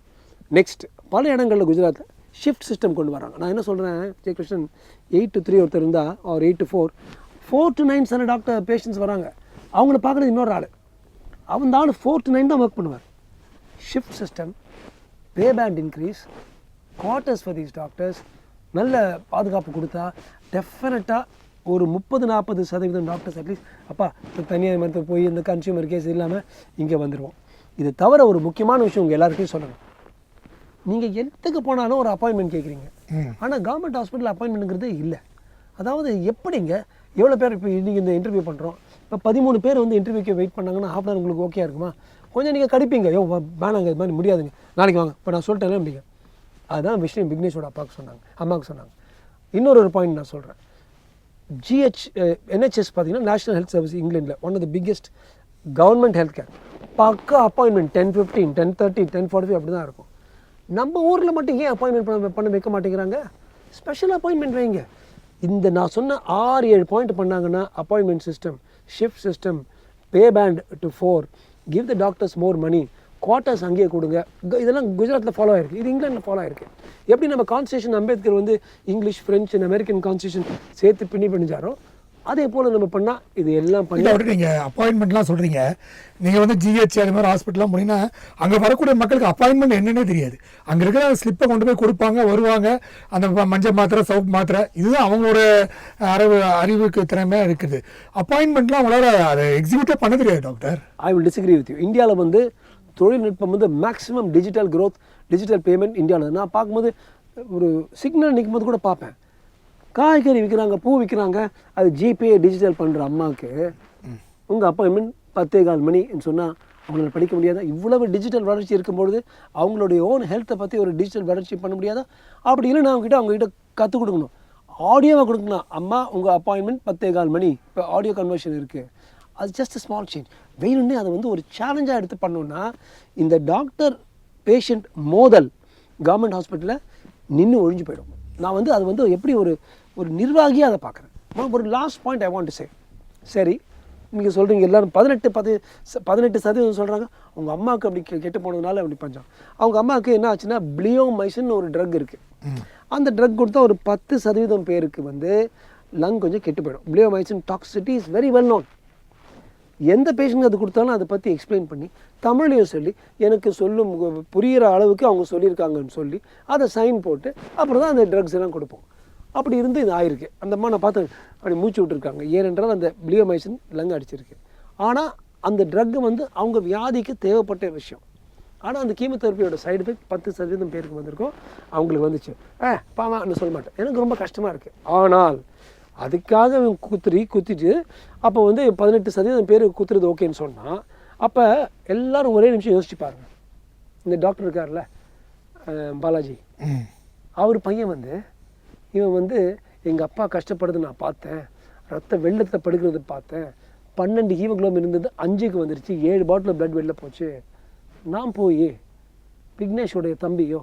S4: நெக்ஸ்ட் பல இடங்களில் குஜராத்தில் ஷிஃப்ட் சிஸ்டம் கொண்டு வராங்க. நான் என்ன சொல்கிறேன் ஜெயகிருஷ்ணன், 8 to 3 ஒருத்தர் இருந்தால், அவர் 8 to 4, 4 to 9 சில டாக்டர் பேஷண்ட்ஸ் வராங்க, அவங்கள பார்க்குறது இன்னொரு ஆள். அவன் ஆள் 4 to 9 தான் ஒர்க் பண்ணுவார். Shift system, pay band increase, quarters for these doctors, நல்ல பாதுகாப்பு கொடுத்தா டெஃபினட்டாக ஒரு 30-40% டாக்டர்ஸ் அட்லீஸ்ட் அப்பா தனியார் மருத்துவ போய் இந்த கன்சியூமர் கேஸ் இல்லாமல் இங்கே வந்துடுவோம். இது தவிர ஒரு முக்கியமான விஷயம் உங்கள் எல்லாருக்கும் சொல்லணும், நீங்கள் எதுக்கு போனாலும் ஒரு அப்பாயின்மெண்ட் கேட்குறீங்க, ஆனால் கவர்மெண்ட் ஹாஸ்பிட்டல் அப்பாயின்மெண்ட்டுங்கிறதே இல்லை. அதாவது எப்படிங்க, எவ்வளோ பேர் இப்போ நீங்கள் இந்த இன்டர்வியூ பண்ணுறோம், இப்போ 13 பேர் வந்து இன்டர்வியூக்கு வெயிட் பண்ணாங்கன்னா ½ hour உங்களுக்கு ஓகே இருக்குமா? கொஞ்சம் நீங்கள் கடிப்பீங்க, வேணாங்க இது மாதிரி முடியாதுங்க, நாளைக்கு வாங்க, இப்போ நான் சொல்லிட்டேன் அப்படிங்க. அதுதான் விஷயம் விக்னேஷோட அம்மாவுக்கு சொன்னாங்க. இன்னொரு பாயிண்ட் நான் சொல்கிறேன், NHS பார்த்தீங்கன்னா நேஷனல் ஹெல்த் சர்வீஸ் இங்கிலாண்டில் one of the biggest government health care. பக்கா அப்பாயின்மெண்ட் 10:15, 10:30, 10:45 அப்படி தான் இருக்கும். நம்ம ஊரில் மட்டும் ஏன் அப்பாயின்மெண்ட் பண்ண வைக்க மாட்டேங்கிறாங்க? ஸ்பெஷல் அப்பாயின்மெண்ட் வைங்க. இந்த நான் சொன்ன 6-7 பாயிண்ட் பண்ணாங்கன்னா, appointment system, shift system, pay band to 4, give the doctors more money, quarters அங்கேயே கொடுங்க. இதெல்லாம் குஜராத்தில் ஃபாலோ ஆயிருக்கு, இது இங்கிலாண்டில் ஃபாலோ ஆயிருக்கு. எப்படி நம்ம கான்ஸ்டியூஷன் அம்பேத்கர் வந்து இங்கிலீஷ், ஃப்ரெஞ்சு, அமெரிக்கன் கான்ஸ்டியூஷன் சேர்த்து பண்ணிச்சாரோ, அதே போல் நம்ம பண்ணால் இது எல்லாம் பண்ணி.
S3: நீங்கள் அப்பாயின்மெண்ட்லாம் சொல்கிறீங்க, நீங்கள் வந்து GH அது மாதிரி ஹாஸ்பிட்டலாம் போனீங்கன்னா அங்கே வரக்கூடிய மக்களுக்கு அப்பாயின்மெண்ட் என்னன்னே தெரியாது. அங்கே இருக்கிற ஸ்லிப்பை கொண்டு போய் கொடுப்பாங்க, வருவாங்க, அந்த மஞ்சள் மாத்திரை, சவுப் மாத்திரை, இதுதான் அவங்களோட அறிவுக்கு திறமையாக இருக்குது. அப்பாயின்மெண்ட்லாம் அவங்களால அதை எக்ஸிக்யூட்டே பண்ண தெரியாது doctor.
S4: I will disagree with you. இந்தியாவில் வந்து தொழில்நுட்பம் வந்து maximum digital growth, digital payment இந்தியாவில். நான் பார்க்கும்போது ஒரு சிக்னல் நிற்கும் போது கூட பார்ப்பேன், காய்கறி விற்கிறாங்க, பூ விற்கிறாங்க, அது ஜிபே டிஜிட்டல் பண்ணுற அம்மாவுக்கு உங்கள் அப்பாயின்மெண்ட் 10:15 மணின்னு சொன்னால் அவங்களால படிக்க முடியாதா? இவ்வளவு டிஜிட்டல் வளர்ச்சி இருக்கும்பொழுது அவங்களுடைய ஓன் ஹெல்த்தை பற்றி ஒரு டிஜிட்டல் வளர்ச்சி பண்ண முடியாதா? அப்படி இல்லைன்னா அவங்ககிட்ட கற்றுக் கொடுக்கணும், ஆடியோவாக கொடுக்கலாம். அம்மா உங்கள் அப்பாயின்மெண்ட் 10:15 மணி, இப்போ ஆடியோ கன்வர்ஷன் இருக்குது. அது ஜஸ்ட் ஸ்மால் சேஞ்ச். வேணும்னே அதை வந்து ஒரு சேலஞ்சாக எடுத்து பண்ணோன்னா இந்த டாக்டர் பேஷண்ட் மோதல் கவர்மெண்ட் ஹாஸ்பிட்டலில் நின்று ஒழிஞ்சு போயிடும். நான் வந்து அது வந்து எப்படி ஒரு நிர்வாகியாக அதை பார்க்குறேன். ஒரு last point I want to say. சரி, நீங்கள் சொல்கிறீங்க எல்லோரும் 18% சொல்கிறாங்க உங்கள் அம்மாவுக்கு அப்படி கெட்டு போனதுனால அப்படி பஞ்சம். அவங்க அம்மாவுக்கு என்ன ஆச்சுன்னா பிளியோமைசின் ஒரு ட்ரக் இருக்குது. அந்த ட்ரக் கொடுத்தா ஒரு 10% பேருக்கு வந்து லங் கொஞ்சம் கெட்டு போயிடும். Bleomycin toxicity is very well known. எந்த பேஷண்ட்டுக்கு அது கொடுத்தாலும் அதை பற்றி எக்ஸ்பிளைன் பண்ணி தமிழையும் சொல்லி எனக்கு சொல்லும் புரிகிற அளவுக்கு அவங்க சொல்லியிருக்காங்கன்னு சொல்லி அதை சைன் போட்டு அப்புறம் தான் அந்த ட்ரக்ஸ் எல்லாம் கொடுப்போம். அப்படி இருந்து இது ஆயிருக்கு. அந்த அம்மா நான் பார்த்து அப்படி மூச்சு விட்டுருக்காங்க. ஏனென்றால் அந்த பிளியோமைசின் லங் அடிச்சிருக்கு. ஆனால் அந்த ட்ரக்கு வந்து அவங்க வியாதிக்கு தேவைப்பட்ட விஷயம். ஆனால் அந்த கீமோதெரப்பியோட சைடு எஃபெக்ட் 10% பேருக்கு வந்திருக்கும், அவங்களுக்கு வந்துச்சு. பாவான்னு சொல்ல மாட்டேன், எனக்கு ரொம்ப கஷ்டமாக இருக்குது. ஆனால் அதுக்காக குத்திட்டு அப்போ வந்து 18% பேர் குத்துறது ஓகேன்னு சொன்னால் அப்போ எல்லோரும் ஒரே நிமிஷம் யோசிச்சு பாருங்க. இந்த டாக்டர் இருக்கார்ல பாலாஜி, அவர் பையன் வந்து இவன் வந்து எங்கள் அப்பா கஷ்டப்படுறது நான் பார்த்தேன், ரத்த வெள்ளத்தில் படுக்கிறது பார்த்தேன், 12 ஹீமோகுளோபின் இருந்தது 5க்கு வந்துருச்சு, 7 பாட்டில் பிளட் வெளில போச்சு. நான் போய் விக்னேஷோடைய தம்பியோ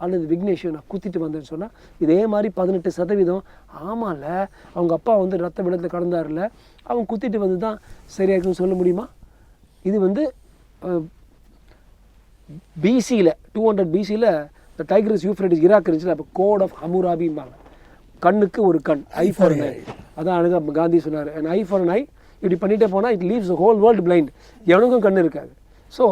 S4: அல்லது விக்னேஷோ நான் குத்திட்டு வந்தேன்னு சொன்னால் இதே மாதிரி 18% ஆமாம்ல அவங்க அப்பா வந்து ரத்த வெள்ளத்தில் கடந்தார்ல அவன் குத்திட்டு வந்து தான் சரியாக்குன்னு சொல்ல முடியுமா? இது வந்து பிசியில் 200 பிசியில் இந்த டைக்ரிஸ் யூஃப்ரட்டிஸ் ஈராக் இருந்துச்சுல, அப்போ கோட் ஆஃப் ஹமுராபிம்பாங்க. கண்ணுக்கு ஒரு கண், ஐ ஃபார் அன் ஐ. அதான் அழகா காந்தி சொன்னார், அண்ட் ஐ ஃபார் அன் ஐ. இப்படி பண்ணிகிட்டே போனால் it leaves whole world blind. எவனுக்கும் கண் இருக்காது. ஸோ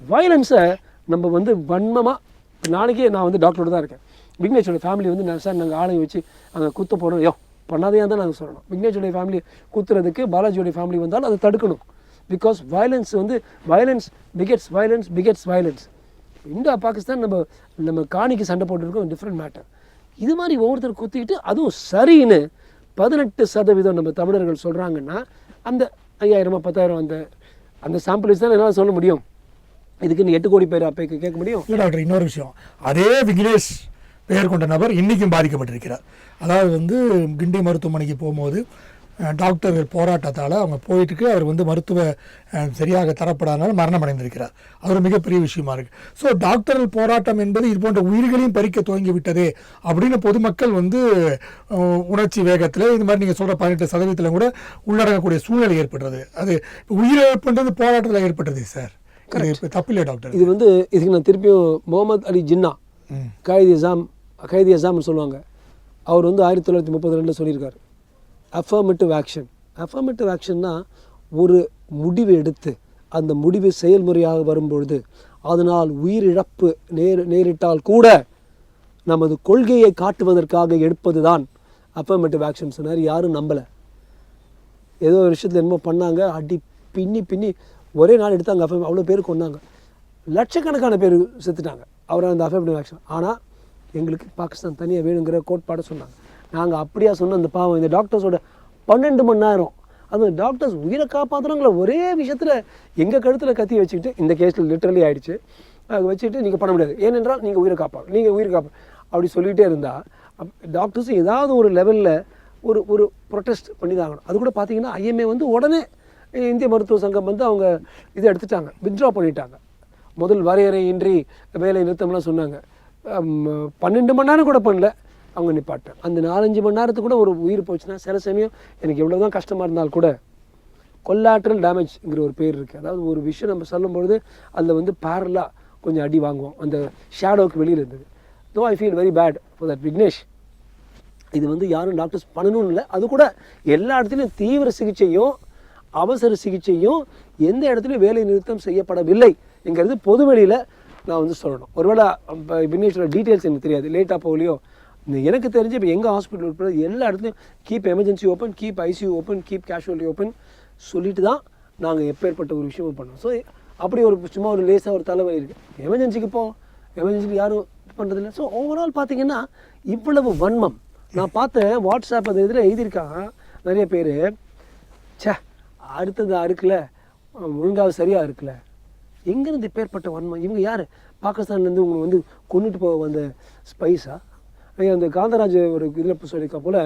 S4: வயலன்ஸை நம்ம வந்து வன்மமாக நாளைக்கே நான் வந்து டாக்டரோட தான் இருக்கேன். விக்னேஷோட ஃபேமிலி வந்து நான் சார் நாங்கள் ஆளை வச்சு அங்கே குத்த போகிறோம் பண்ணாதையா தான் நாங்கள் சொல்லணும். விக்னேஷோடைய ஃபேமிலி குத்துறதுக்கு பாலாஜியோடைய ஃபேமிலி வந்தாலும் அதை தடுக்கணும். பிகாஸ் வயலன்ஸ் வந்து violence bigots violence. India Pakistan நம்ம காணிக்கு சண்டை போட்டுருக்கோம், டிஃப்ரெண்ட் மேட்டர். இது மாதிரி ஒவ்வொருத்தர் குத்திக்கிட்டு அதுவும் சரின்னு 18% நம்ம தமிழர்கள் சொல்கிறாங்கன்னா அந்த 5000 10,000 அந்த சாம்பிள்ஸ் தான் என்னால் சொல்ல முடியும். இதுக்கு 8 கோடி பேர் அப்போ கேட்க முடியும்.
S3: இல்லை டாக்டர், இன்னொரு விஷயம், அதே விக்னேஷ் பெயர் கொண்ட நபர் இன்றைக்கும் பாதிக்கப்பட்டிருக்கிறார். அதாவது வந்து கிண்டி மருத்துவமனைக்கு போகும்போது டாக்டர்கள் போராட்டத்தால் அவங்க போயிட்டுக்கு அவர் வந்து மருத்துவ சரியாக தரப்படாதனால மரணம் அடைந்திருக்கிறார். அது ஒரு மிகப்பெரிய விஷயமா இருக்குது. ஸோ டாக்டர்கள் போராட்டம் என்பது இது போன்ற உயிர்களையும் பறிக்க துவங்கி விட்டதே அப்படின்னு பொதுமக்கள் வந்து உணர்ச்சி வேகத்தில் இது மாதிரி நீங்கள் சொல்கிற 18% கூட உள்ளடங்கக்கூடிய சூழ்நிலை ஏற்படுறது. அது உயிரிழப்புன்றது போராட்டத்தில் ஏற்பட்டது சார். இப்போ தப்பில்லை டாக்டர்.
S4: இது வந்து இதுக்கு நான் திருப்பியும் முகமது அலி ஜின்னா கைதி அசாம்னு சொல்லுவாங்க. அவர் வந்து 1932 சொல்லியிருக்காரு, அஃபர்மேட்டிவ் ஆக்ஷன்னா ஒரு முடிவு எடுத்து அந்த முடிவு செயல்முறையாக வரும்பொழுது அதனால் உயிரிழப்பு நேரிட்டால் கூட நமது கொள்கையை காட்டுவதற்காக எடுப்பது தான் அஃபர்மேட்டிவ் ஆக்ஷன் சொன்னார். யாரும் நம்பலை. ஏதோ ஒரு விஷயத்தில் என்னமோ பண்ணாங்க, அடி பின்னி ஒரே நாள் எடுத்தாங்க. அவ்வளோ பேர் கொண்டாங்க, லட்சக்கணக்கான பேர் செத்துட்டாங்க அவர் அந்த அஃபர்மேட்டிவ் ஆக்ஷன். ஆனால் எங்களுக்கு பாகிஸ்தான் தனியாக வேணுங்கிற கோட்பாடை சொன்னாங்க. நாங்கள் அப்படியா சொன்ன அந்த பாவம் இந்த டாக்டர்ஸோட 12 மணி நேரம் அந்த டாக்டர்ஸ் உயிரை காப்பாற்றுறவங்கள ஒரே விஷயத்தில் எங்கள் கழுத்தில் கத்தி வச்சுக்கிட்டு, இந்த கேஸில் லிட்டரலி ஆகிடுச்சு, வச்சுக்கிட்டு நீங்கள் பண்ண முடியாது, ஏனென்றால் நீங்கள் உயிரை அப்படி சொல்லிகிட்டே இருந்தால் டாக்டர்ஸ் ஏதாவது ஒரு லெவலில் ஒரு ப்ரொட்டஸ்ட் பண்ணி தான் ஆகணும். அது கூட பார்த்தீங்கன்னா ஐஎம்ஏ வந்து உடனே இந்திய மருத்துவ சங்கம் வந்து அவங்க இதை எடுத்துட்டாங்க, வித்ட்ரா பண்ணிட்டாங்க. முதல் வரையறையின்றி வேலை நிறுத்தம்லாம் சொன்னாங்க. 12 மணி நேரம் கூட பண்ணல, அவங்க நிப்பாட்டேன். அந்த 4-5 மணி நேரத்துக்கு கூட ஒரு உயிர் போச்சுன்னா சில சமயம் எனக்கு எவ்வளோ தான் கஷ்டமாக இருந்தால் கூட கொல்லாட்ரல் டேமேஜ்ங்கிற ஒரு பேர் இருக்குது. அதாவது ஒரு விஷயம் நம்ம சொல்லும்பொழுது அதில் வந்து பேரலாக கொஞ்சம் அடி வாங்குவோம், அந்த ஷேடோவுக்கு வெளியில் இருந்தது. Though I feel very bad for that Vignesh. இது வந்து யாரும் டாக்டர்ஸ் பண்ணணும்னு இல்லை, அது கூட எல்லா இடத்துலையும் தீவிர சிகிச்சையும் அவசர சிகிச்சையும் எந்த இடத்துலையும் வேலை நிறுத்தம் செய்யப்படவில்லை என்கிறது பொதுவெளியில் நான் வந்து சொல்லணும். ஒருவேளை விக்னேஷோட டீட்டெயில்ஸ் எனக்கு தெரியாது, லேட்டாக போகலையோ. எனக்கு தெரிஞ்சு இப்போ எங்கள் ஹாஸ்பிட்டல் உட்பட எல்லா இடத்துலையும் keep emergency open, keep ICU open, keep casualty open சொல்லிட்டு தான் நாங்கள் எப்பேற்பட்ட ஒரு விஷயமும் பண்ணோம். ஸோ அப்படி ஒரு சும்மா ஒரு லேசாக ஒரு தலைவலி இருக்குது, எமர்ஜென்சிக்கு எமர்ஜென்சிக்கு யாரும் பண்ணுறதில்லை. ஸோ ஓவரால் பார்த்தீங்கன்னா இவ்வளவு வன்மம் நான் பார்த்தேன். வாட்ஸ்அப் அந்த இதில் எழுதியிருக்காங்க நிறைய பேர், அடுத்தது அறுக்கல, ஒழுங்காக சரியாக இருக்குல்ல, எங்கேருந்து பேர்பட்ட வன்மம்? இவங்க யார்? பாகிஸ்தான்லேருந்து உங்களை வந்து கொண்டுட்டு போக வந்த ஸ்பைஸா? அந்த காந்தராஜ் ஒரு இதில் சொல்லியிருக்கா போல்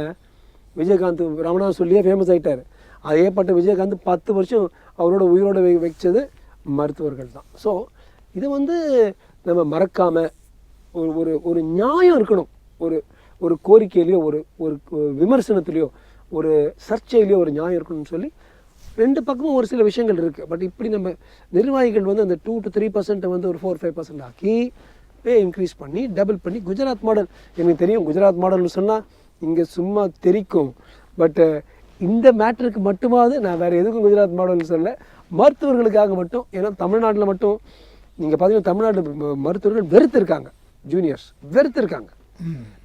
S4: விஜயகாந்த் ரமணா சொல்லியே ஃபேமஸ் ஆகிட்டார். அதே பட்ட விஜயகாந்த் 10 வருஷம் அவரோட உயிரோட வச்சது மருத்துவர்கள் தான். ஸோ இதை வந்து நம்ம மறக்காமல் ஒரு ஒரு நியாயம் இருக்கணும். ஒரு கோரிக்கையிலையோ ஒரு விமர்சனத்துலேயோ ஒரு சர்ச்சையிலையோ ஒரு நியாயம் இருக்கணும்னு சொல்லி 2 பக்கமும் ஒரு சில விஷயங்கள் இருக்குது. பட் இப்படி நம்ம நிர்வாகிகள் வந்து அந்த 2 to 3% வந்து ஒரு 4-5% ஆக்கி பே இன்க்ரீஸ் பண்ணி டபுள் பண்ணி குஜராத் மாடல். எனக்கு தெரியும் குஜராத் மாடல்னு சொன்னால் இங்கே சும்மா தெரிக்கும். பட் இந்த மேட்டருக்கு மட்டுமாவது நான் வேறு எதுக்கும் குஜராத் மாடல்னு சொல்ல, மருத்துவர்களுக்காக மட்டும். ஏன்னா தமிழ்நாட்டில் மட்டும் நீங்கள் பார்த்தீங்கன்னா தமிழ்நாட்டு மருத்துவர்கள் வெறுத்திருக்காங்க, ஜூனியர்ஸ் வெறுத்திருக்காங்க.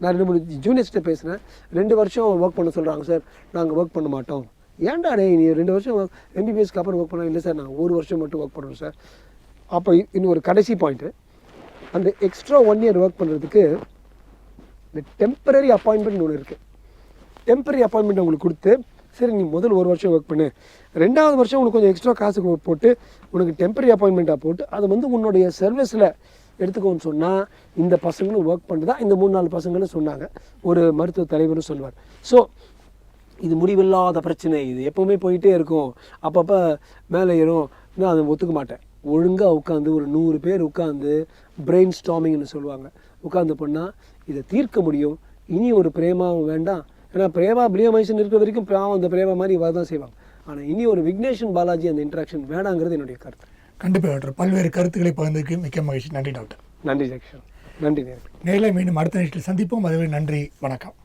S4: நான் 2-3 ஜூனியர்ஸ்கிட்ட பேசினேன். 2 வருஷம் ஒர்க் பண்ண சொல்கிறாங்க சார், நாங்கள் ஒர்க் பண்ண மாட்டோம். ஏன்டா டே நீ 2 வருஷம் MBBSக்கு அப்புறம் ஒர்க் பண்ண? இல்லை சார் நான் 1 வருஷம் மட்டும் ஒர்க் பண்ணுறோம் சார். அப்போ இன்னும் ஒரு கடைசி பாயிண்ட்டு, அந்த எக்ஸ்ட்ரா 1 year ஒர்க் பண்ணுறதுக்கு இந்த டெம்பரரி அப்பாயின்மெண்ட் ஒன்று இருக்குது. டெம்பரரி அப்பாயின்மெண்ட் உங்களுக்கு கொடுத்து, சரி நீ முதல் 1 வருஷம் ஒர்க் பண்ணு, 2வது வருஷம் உனக்கு கொஞ்சம் எக்ஸ்ட்ரா காசு போட்டு உனக்கு டெம்பரரி அப்பாயின்மெண்ட்டாக போட்டு அதை வந்து உன்னுடைய சர்வீஸில் எடுத்துக்கோன்னு சொன்னால் இந்த பசங்களும் ஒர்க் பண்ணுறதா இந்த 3-4 பசங்களும் சொன்னாங்க. ஒரு மருத்துவ தலைவரும் சொல்லுவார். ஸோ இது முடிவில்லாத பிரச்சனை, இது எப்போவுமே போயிட்டே இருக்கும், அப்பப்போ மேலே ஏறும். நான் அதை ஒத்துக்க மாட்டேன். ஒழுங்காக உட்காந்து ஒரு 100 பேர் உட்காந்து பிரெயின் ஸ்டாமிங்னு சொல்லுவாங்க, உட்காந்து பண்ணால் இதை தீர்க்க முடியும். இனி ஒரு பிரேமாவும் வேண்டாம். ஏன்னா பிரேமா பிளியோமைசன் இருக்கிற வரைக்கும் அந்த பிரேமா மாதிரி வரதான் செய்வாங்க. ஆனால் இனி ஒரு விக்னேஷன் பாலாஜி அந்த இன்ட்ராக்ஷன் வேணாங்கிறது என்னுடைய கருத்து.
S3: கண்டிப்பாக டாக்டர், பல்வேறு கருத்துக்களை பகிர்ந்ததுக்கு மிக்க மகிழ்ச்சி. நன்றி டாக்டர்.
S4: நன்றி ஜெக்ஷன். நன்றி நேரில்
S3: மீண்டும் அடுத்த நிகழ்ச்சியில் சந்திப்போம். அதுவரை நன்றி, வணக்கம்.